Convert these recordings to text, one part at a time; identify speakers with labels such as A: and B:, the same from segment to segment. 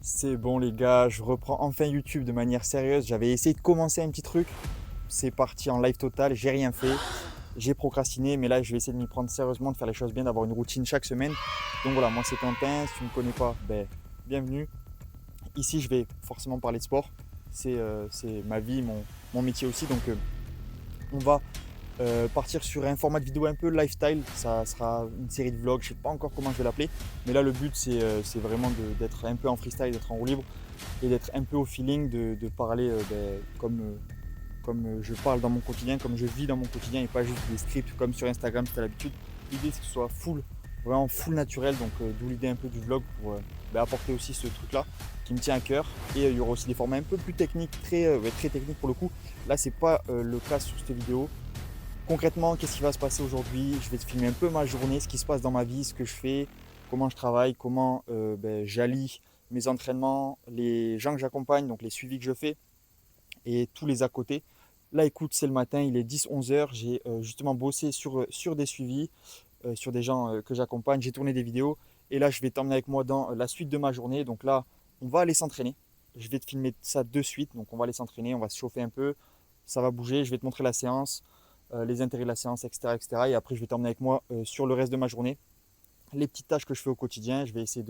A: C'est bon les gars, je reprends enfin YouTube de manière sérieuse. J'avais essayé de commencer un petit truc, c'est parti en live total, j'ai rien fait, j'ai procrastiné, mais là je vais essayer de m'y prendre sérieusement, de faire les choses bien, d'avoir une routine chaque semaine. Donc voilà, moi c'est Quentin, si tu ne me connais pas, bienvenue. Ici je vais forcément parler de sport, c'est ma vie, mon métier aussi, donc on va partir sur un format de vidéo un peu lifestyle. Ça sera une série de vlogs, je ne sais pas encore comment je vais l'appeler, mais là le but c'est vraiment d'être un peu en freestyle, d'être en roue libre et d'être un peu au feeling, de parler comme je parle dans mon quotidien, comme je vis dans mon quotidien et pas juste des scripts comme sur Instagram c'était l'habitude. L'idée c'est que ce soit full, vraiment full naturel, donc d'où l'idée un peu du vlog pour apporter aussi ce truc là qui me tient à cœur. Et il y aura aussi des formats un peu plus techniques, très techniques pour le coup. Là c'est pas le cas sur cette vidéo. Concrètement, qu'est-ce qui va se passer aujourd'hui? Je vais te filmer un peu ma journée, ce qui se passe dans ma vie, ce que je fais, comment je travaille, comment j'allie mes entraînements, les gens que j'accompagne, donc les suivis que je fais et tous les à côté. Là, écoute, c'est le matin, il est 10-11 heures. J'ai justement bossé sur des suivis, sur des gens que j'accompagne. J'ai tourné des vidéos et là, je vais t'emmener avec moi dans la suite de ma journée. Donc là, on va aller s'entraîner. Je vais te filmer ça de suite. Donc on va aller s'entraîner, on va se chauffer un peu. Ça va bouger. Je vais te montrer la séance, les intérêts de la séance, etc., etc. Et après, je vais t'emmener avec moi sur le reste de ma journée. Les petites tâches que je fais au quotidien. Je vais essayer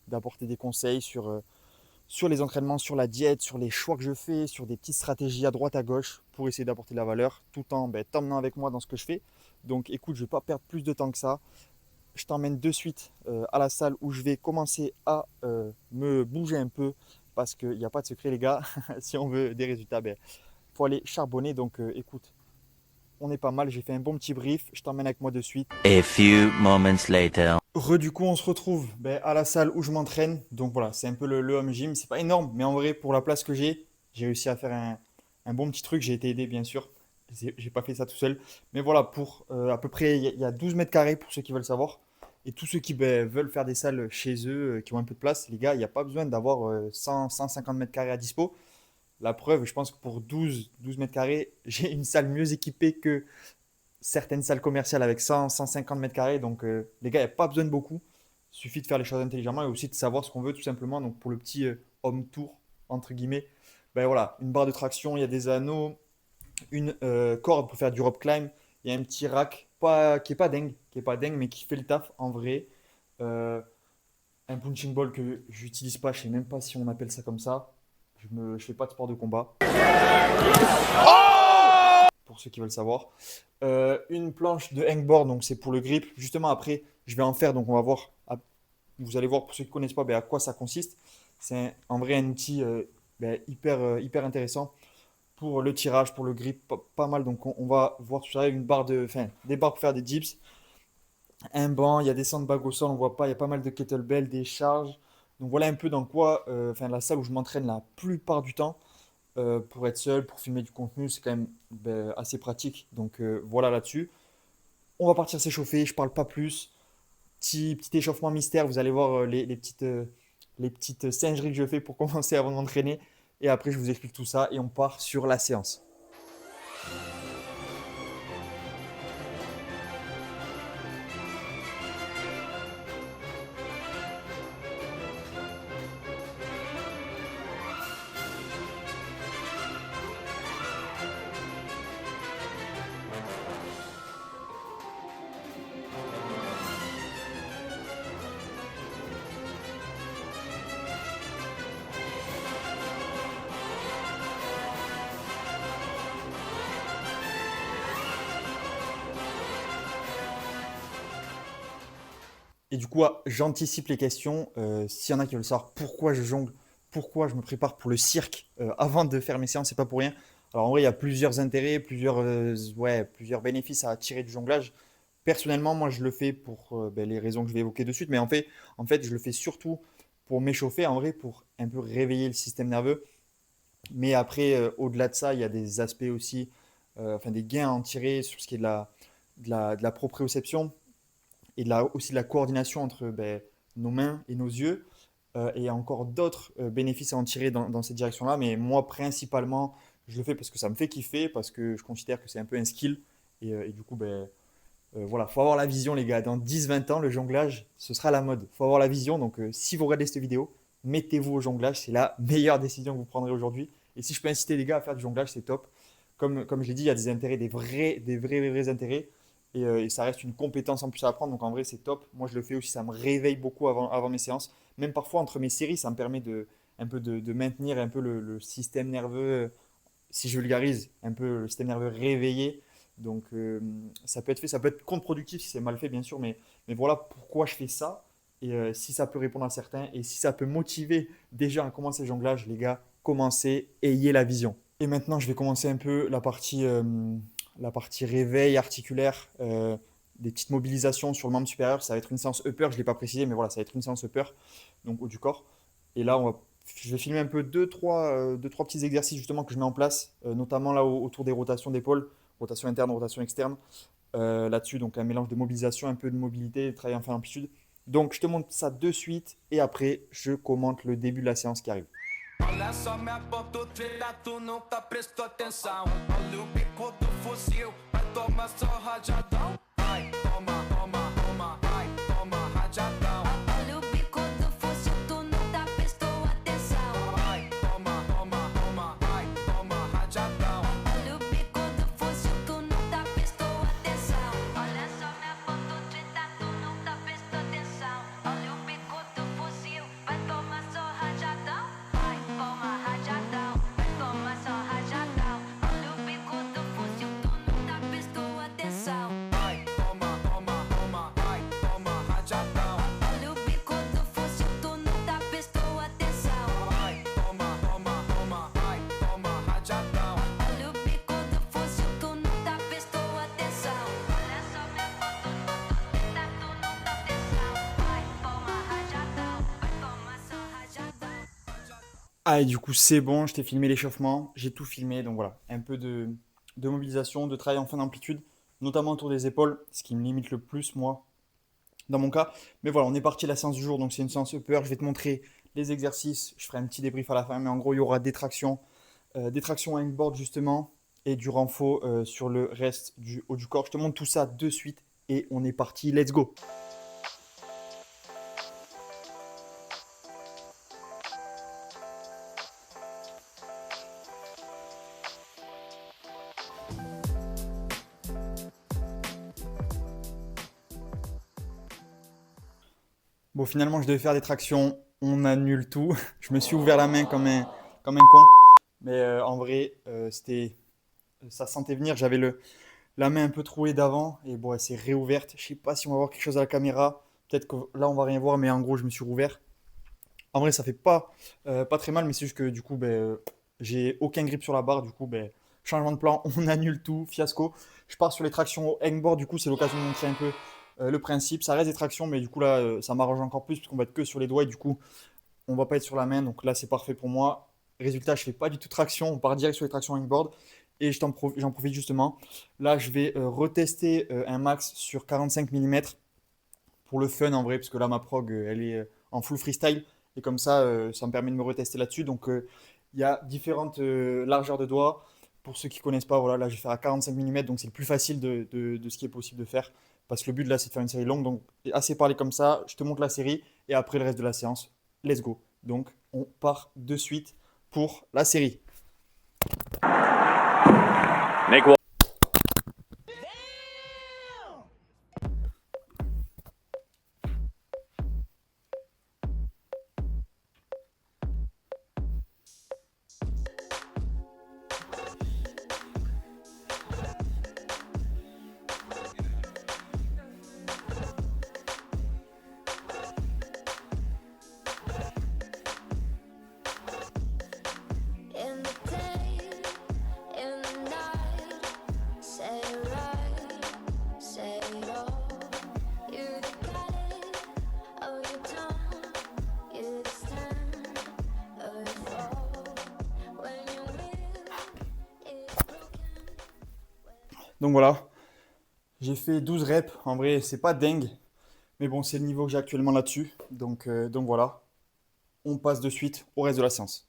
A: d'apporter des conseils sur les entraînements, sur la diète, sur les choix que je fais, sur des petites stratégies à droite à gauche pour essayer d'apporter de la valeur tout en t'emmenant avec moi dans ce que je fais. Donc écoute, je ne vais pas perdre plus de temps que ça. Je t'emmène de suite à la salle où je vais commencer à me bouger un peu parce qu'il n'y a pas de secret les gars. Si on veut des résultats, faut aller charbonner. Donc écoute, on est pas mal. J'ai fait un bon petit brief. Je t'emmène avec moi de suite.
B: A few moments later.
A: Du coup, on se retrouve à la salle où je m'entraîne. Donc voilà, c'est un peu le home gym. C'est pas énorme, mais en vrai, pour la place que j'ai réussi à faire un bon petit truc. J'ai été aidé, bien sûr. J'ai pas fait ça tout seul. Mais voilà, pour à peu près, il y a 12 mètres carrés pour ceux qui veulent savoir. Et tous ceux qui veulent faire des salles chez eux, qui ont un peu de place, les gars, il n'y a pas besoin d'avoir 100-150 mètres carrés à dispo. La preuve, je pense que pour 12 mètres carrés, j'ai une salle mieux équipée que certaines salles commerciales avec 100-150 mètres carrés. Donc, les gars, il n'y a pas besoin de beaucoup. Il suffit de faire les choses intelligemment et aussi de savoir ce qu'on veut tout simplement. Donc, pour le petit home tour, entre guillemets, voilà, une barre de traction, il y a des anneaux, une corde pour faire du rope climb, il y a un petit rack qui est pas dingue, mais qui fait le taf en vrai. Euh, un punching ball que j'utilise pas, je sais même pas si on appelle ça comme ça. Je fais pas de sport de combat, pour ceux qui veulent savoir. Une planche de hangboard, donc c'est pour le grip. Justement, après, je vais en faire, donc on va voir. Vous allez voir pour ceux qui ne connaissent pas à quoi ça consiste. C'est en vrai un outil hyper intéressant pour le tirage, pour le grip, pas mal. Donc on va voir tout ça, des barres pour faire des dips, un banc, il y a des sandbags au sol, on voit pas, il y a pas mal de kettlebells, des charges. Donc voilà un peu dans quoi, la salle où je m'entraîne la plupart du temps. Pour être seul, pour filmer du contenu, c'est quand même assez pratique. Donc voilà là-dessus. On va partir s'échauffer, je parle pas plus. Petit échauffement mystère, vous allez voir les petites singeries que je fais pour commencer avant de m'entraîner. Et après, je vous explique tout ça et on part sur la séance. Et du coup, j'anticipe les questions. S'il y en a qui veulent savoir pourquoi je jongle, pourquoi je me prépare pour le cirque avant de faire mes séances, c'est pas pour rien. Alors en vrai, il y a plusieurs intérêts, plusieurs bénéfices à tirer du jonglage. Personnellement, moi, je le fais pour les raisons que je vais évoquer de suite, mais en fait, je le fais surtout pour m'échauffer, en vrai, pour un peu réveiller le système nerveux. Mais après, au-delà de ça, il y a des aspects aussi, des gains à en tirer sur ce qui est de la proprioception et aussi de la coordination entre nos mains et nos yeux. Et encore d'autres bénéfices à en tirer dans cette direction-là. Mais moi, principalement, je le fais parce que ça me fait kiffer, parce que je considère que c'est un peu un skill. Et du coup, voilà, faut avoir la vision, les gars. Dans 10-20 ans, le jonglage, ce sera la mode. Faut avoir la vision. Donc, si vous regardez cette vidéo, mettez-vous au jonglage, c'est la meilleure décision que vous prendrez aujourd'hui. Et si je peux inciter les gars à faire du jonglage, c'est top. Comme je l'ai dit, il y a des intérêts, des vrais intérêts. Et ça reste une compétence en plus à apprendre. Donc en vrai, c'est top. Moi, je le fais aussi. Ça me réveille beaucoup avant mes séances. Même parfois, entre mes séries, ça me permet un peu de maintenir un peu le système nerveux, si je vulgarise, un peu le système nerveux réveillé. Donc ça peut être fait, ça peut être contre-productif si c'est mal fait, bien sûr. Mais voilà pourquoi je fais ça. Et si ça peut répondre à certains et si ça peut motiver déjà à commencer le jonglage, les gars, commencez, ayez la vision. Et maintenant, je vais commencer un peu la partie réveil articulaire, des petites mobilisations sur le membre supérieur. Ça va être une séance upper, je ne l'ai pas précisé, mais voilà, ça va être une séance upper, donc haut du corps. Et là, je vais filmer un peu deux, trois petits exercices justement que je mets en place, notamment là autour des rotations d'épaule, rotation interne, rotation externe. Là-dessus, donc un mélange de mobilisation, un peu de mobilité, de travail en fin d'amplitude. Donc, je te montre ça de suite et après, je commente le début de la séance qui arrive.
C: Olha só, me apontou o treta, tu nunca prestou atenção. Olha o bico do fuzil, vai tomar só rajadão. Vai, toma, toma, toma, vai, toma, rajadão.
D: Olha o bico do fuzil, tu nunca prestou atenção.
C: Vai, toma, toma, toma, vai, toma, rajadão.
D: Olha o bico do fuzil, tu nunca prestou atenção. Olha só, me apontou treta, tu nunca prestou atenção. Olha o bico do fuzil, vai tomar só rajadão. Vai, toma rajadão, vai tomar só rajadão. Olha o bico do fuzil, tu nunca prestou atenção.
C: Vai, toma, toma, toma, vai, toma, rajadão.
D: Olha o bico do fuzil, tu nunca prestou atenção.
C: Vai, toma, toma, toma, vai, toma, rajadão.
D: Olha o bico do fuzil, tu nunca prestou atenção. Olha só, me apontou treta, tu nunca atenção. Vai, toma rajadão, vai tomar só rajadão.
A: Ah, et du coup, c'est bon, je t'ai filmé l'échauffement, j'ai tout filmé. Donc voilà, un peu de mobilisation, de travail en fin d'amplitude, notamment autour des épaules, ce qui me limite le plus, moi, dans mon cas. Mais voilà, on est parti à la séance du jour, donc c'est une séance upper. Je vais te montrer les exercices, je ferai un petit débrief à la fin, mais en gros, il y aura des tractions hangboard justement, et du renfort sur le reste du haut du corps. Je te montre tout ça de suite, et on est parti, let's go! Bon, finalement, je devais faire des tractions. On annule tout. Je me suis ouvert la main comme un con. Mais en vrai, ça sentait venir. J'avais la main un peu trouée d'avant. Et bon, elle s'est réouverte. Je sais pas si on va voir quelque chose à la caméra. Peut-être que là, on va rien voir. Mais en gros, je me suis rouvert. En vrai, ça fait pas très mal. Mais c'est juste que du coup, j'ai aucun grip sur la barre. Du coup, changement de plan. On annule tout. Fiasco. Je pars sur les tractions au hangboard. Du coup, c'est l'occasion de montrer un peu le principe. Ça reste des tractions, mais du coup là, ça m'arrange encore plus parce qu'on va être que sur les doigts et du coup, on va pas être sur la main. Donc là, c'est parfait pour moi. Résultat, je fais pas du tout traction. On part direct sur les tractions hangboard et j'en profite justement. Là, je vais retester un max sur 45 mm pour le fun en vrai, parce que là, ma prog, elle est en full freestyle et comme ça me permet de me retester là-dessus. Donc, il y a différentes largeurs de doigts. Pour ceux qui connaissent pas, voilà, là, je vais faire à 45 mm, donc c'est le plus facile de ce qui est possible de faire. Parce que le but là, c'est de faire une série longue. Donc, assez parlé comme ça. Je te montre la série et après le reste de la séance. Let's go. Donc, on part de suite pour la série.
D: In the day, in the night, say it right, say it all. You're the guide of your tongue, you're the stand of your fall. When your will is broken.
A: Donc voilà. J'ai fait 12 reps. En vrai, c'est pas dingue. Mais bon, c'est le niveau que j'ai actuellement là-dessus. Donc voilà. On passe de suite au reste de la séance.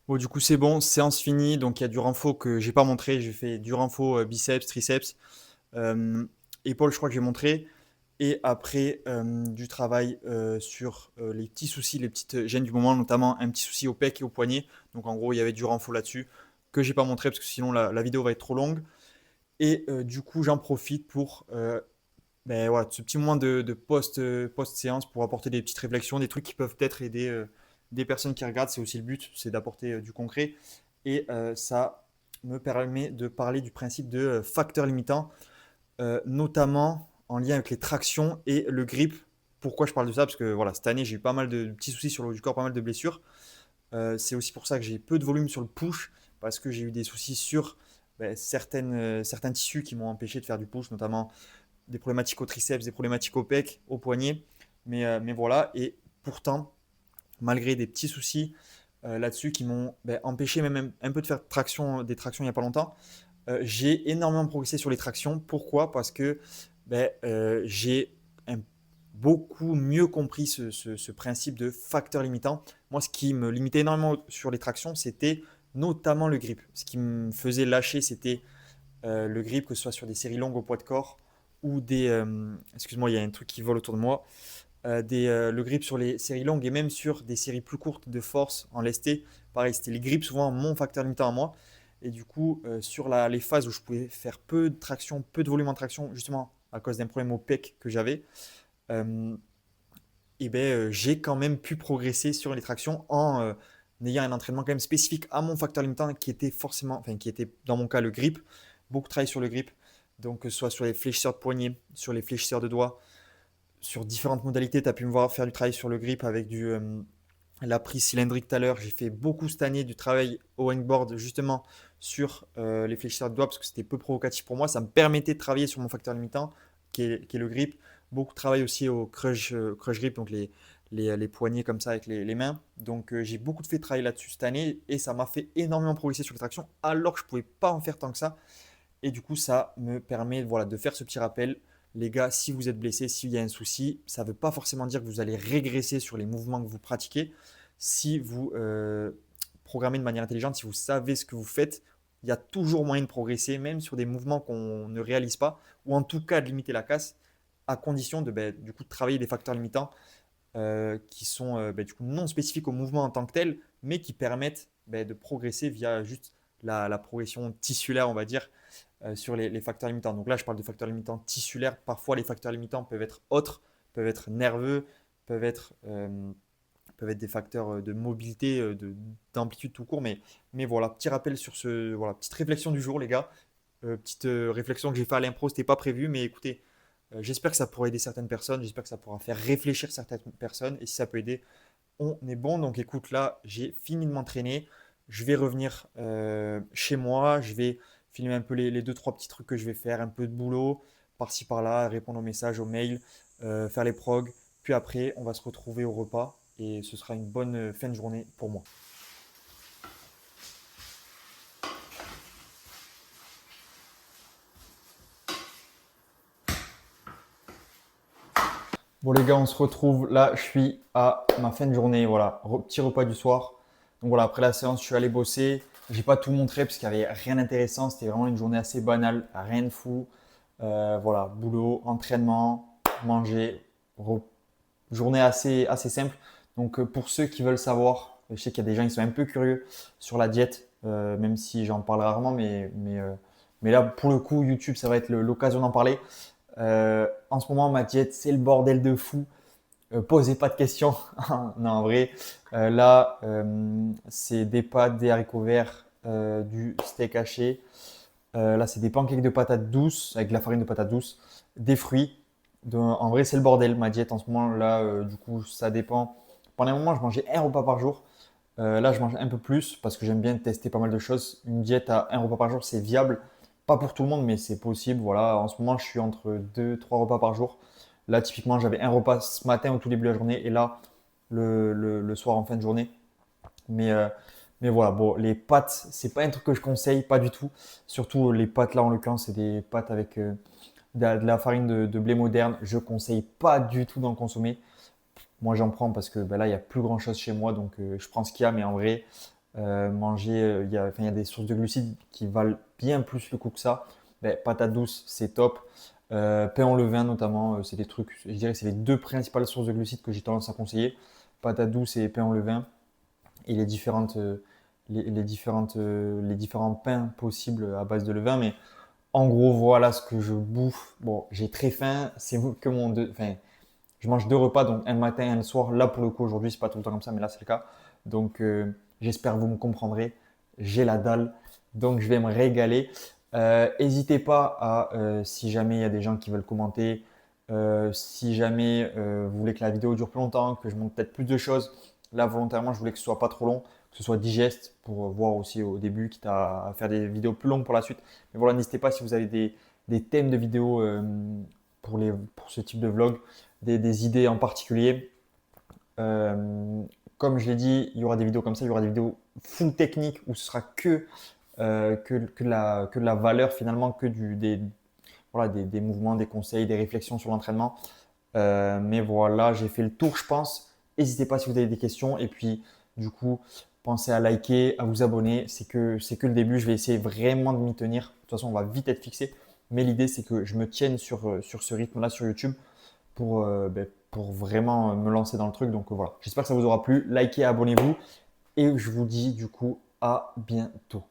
A: Bon, du coup, c'est bon, séance finie. Donc, il y a du renfo que j'ai pas montré. J'ai fait du renfo biceps, triceps, euh, épaules, je crois que j'ai montré. Et après, du travail sur les petits soucis, les petites gênes du moment, notamment un petit souci au pec et au poignet. Donc, en gros, il y avait du renfo là-dessus que j'ai pas montré parce que sinon la vidéo va être trop longue. Et du coup, j'en profite pour ben, voilà, ce petit moment de post-séance pour apporter des petites réflexions, des trucs qui peuvent peut-être aider des personnes qui regardent. C'est aussi le but, c'est d'apporter du concret. Et ça me permet de parler du principe de facteurs limitants, notamment en lien avec les tractions et le grip. Pourquoi je parle de ça? Parce que voilà, cette année, j'ai eu pas mal de petits soucis sur le haut du corps, pas mal de blessures. C'est aussi pour ça que j'ai peu de volume sur le push, parce que j'ai eu des soucis sur ben, certains tissus qui m'ont empêché de faire du push, notamment des problématiques au triceps, des problématiques au pec, au poignet. Mais voilà, et pourtant, malgré des petits soucis là-dessus qui m'ont ben, empêché même un peu de faire des tractions il n'y a pas longtemps, j'ai énormément progressé sur les tractions. Pourquoi? Parce que ben, j'ai beaucoup mieux compris ce principe de facteur limitant. Moi, ce qui me limitait énormément sur les tractions, c'était notamment le grip. Ce qui me faisait lâcher, c'était le grip, que ce soit sur des séries longues au poids de corps ou des... excuse-moi, il y a un truc qui vole autour de moi. Le grip sur les séries longues et même sur des séries plus courtes de force en lesté. Pareil, c'était les grips souvent mon facteur limitant à moi. Et du coup, sur les phases où je pouvais faire peu de traction, peu de volume en traction, justement à cause d'un problème au pec que j'avais, euh, et ben, j'ai quand même pu progresser sur les tractions en ayant un entraînement quand même spécifique à mon facteur limitant qui était forcément, enfin qui était dans mon cas le grip, beaucoup de travail sur le grip, donc que ce soit sur les fléchisseurs de poignet, sur les fléchisseurs de doigts, sur différentes modalités, tu as pu me voir faire du travail sur le grip avec la prise cylindrique tout à l'heure. J'ai fait beaucoup cette année du travail au hangboard justement sur les fléchisseurs de doigts parce que c'était peu provocatif pour moi. Ça me permettait de travailler sur mon facteur limitant qui est le grip. Beaucoup de travail aussi au crush grip, donc les poignets comme ça avec les mains. Donc j'ai beaucoup de fait travailler là-dessus cette année et ça m'a fait énormément progresser sur les tractions alors que je ne pouvais pas en faire tant que ça. Et du coup, ça me permet voilà, de faire ce petit rappel. Les gars, si vous êtes blessé, s'il y a un souci, ça ne veut pas forcément dire que vous allez régresser sur les mouvements que vous pratiquez. Si vous programmez de manière intelligente, si vous savez ce que vous faites, il y a toujours moyen de progresser, même sur des mouvements qu'on ne réalise pas, ou en tout cas de limiter la casse, à condition de, ben, du coup, de travailler des facteurs limitants qui sont ben, du coup, non spécifiques au mouvement en tant que tel, mais qui permettent ben, de progresser via juste la progression tissulaire, on va dire, sur les facteurs limitants. Donc là, je parle de facteurs limitants tissulaires. Parfois, les facteurs limitants peuvent être autres, peuvent être nerveux, peuvent être, peuvent être des facteurs de mobilité, d'amplitude tout court. Mais voilà, petit rappel sur voilà, petite réflexion du jour, les gars. Petite réflexion que j'ai fait à l'impro, c'était pas prévu, mais écoutez, j'espère que ça pourra aider certaines personnes, j'espère que ça pourra faire réfléchir certaines personnes, et si ça peut aider, on est bon. Donc écoute, là, j'ai fini de m'entraîner, je vais revenir chez moi, je vais filmer un peu les deux, trois petits trucs que je vais faire, un peu de boulot, par-ci par-là, répondre aux messages, aux mails, faire les progs, puis après, on va se retrouver au repas, et ce sera une bonne fin de journée pour moi. Bon les gars, on se retrouve là, je suis à ma fin de journée, voilà, petit repas du soir. Donc voilà, après la séance, je suis allé bosser. J'ai pas tout montré parce qu'il n'y avait rien d'intéressant, c'était vraiment une journée assez banale, rien de fou. Voilà, boulot, entraînement, manger, journée assez simple. Donc pour ceux qui veulent savoir, je sais qu'il y a des gens qui sont un peu curieux sur la diète, même si j'en parle rarement, mais là pour le coup, YouTube, ça va être l'occasion d'en parler. En ce moment, ma diète, c'est le bordel de fou. Posez pas de questions. Non, en vrai, là, c'est des pâtes, des haricots verts, du steak haché. Là, c'est des pancakes de patates douces avec de la farine de patates douces, des fruits. En vrai, c'est le bordel, ma diète en ce moment. Là, du coup, ça dépend. Pendant un moment, je mangeais un repas par jour. Là, je mange un peu plus parce que j'aime bien tester pas mal de choses. Une diète à un repas par jour, c'est viable. Pas pour tout le monde, mais c'est possible. Voilà, en ce moment, je suis entre 2, 3 repas par jour. Là, typiquement, j'avais un repas ce matin au tout début de la journée et là, le soir en fin de journée. Mais, euh, mais voilà, bon, les pâtes, c'est pas un truc que je conseille, pas du tout. Surtout les pâtes là, en l'occurrence, c'est des pâtes avec de la farine de blé moderne. Je conseille pas du tout d'en consommer. Moi, j'en prends parce que ben là, il n'y a plus grand chose chez moi, donc je prends ce qu'il y a. Mais en vrai, manger, enfin, il y a des sources de glucides qui valent bien plus le coup que ça. Ben, patates douces, c'est top. Pain en levain, notamment, c'est des trucs, je dirais que c'est les deux principales sources de glucides que j'ai tendance à conseiller. Patates douces et pain en levain. Et les différents pains possibles à base de levain. Mais en gros, voilà ce que je bouffe. Bon, j'ai très faim. C'est que enfin, je mange 2 repas, donc un le matin et un le soir. Là, pour le coup, aujourd'hui, c'est pas tout le temps comme ça, mais là, c'est le cas. Donc, j'espère que vous me comprendrez. J'ai la dalle, donc je vais me régaler. N'hésitez pas à, si jamais il y a des gens qui veulent commenter, si jamais vous voulez que la vidéo dure plus longtemps, que je montre peut-être plus de choses. Là, volontairement, je voulais que ce soit pas trop long, que ce soit digeste pour voir aussi au début, quitte à faire des vidéos plus longues pour la suite. Mais voilà, n'hésitez pas si vous avez des thèmes de vidéos pour ce type de vlog, des idées en particulier. Euh, Comme je l'ai dit, il y aura des vidéos comme ça, il y aura des vidéos full technique où ce sera que de la valeur finalement, voilà, des mouvements, des conseils, des réflexions sur l'entraînement. Mais voilà, j'ai fait le tour, je pense. N'hésitez pas si vous avez des questions. Et puis, du coup, pensez à liker, à vous abonner. C'est que le début. Je vais essayer vraiment de m'y tenir. De toute façon, on va vite être fixé. Mais l'idée, c'est que je me tienne sur ce rythme-là sur YouTube pour vraiment me lancer dans le truc. Donc voilà, j'espère que ça vous aura plu. Likez, abonnez-vous. Et je vous dis du coup à bientôt.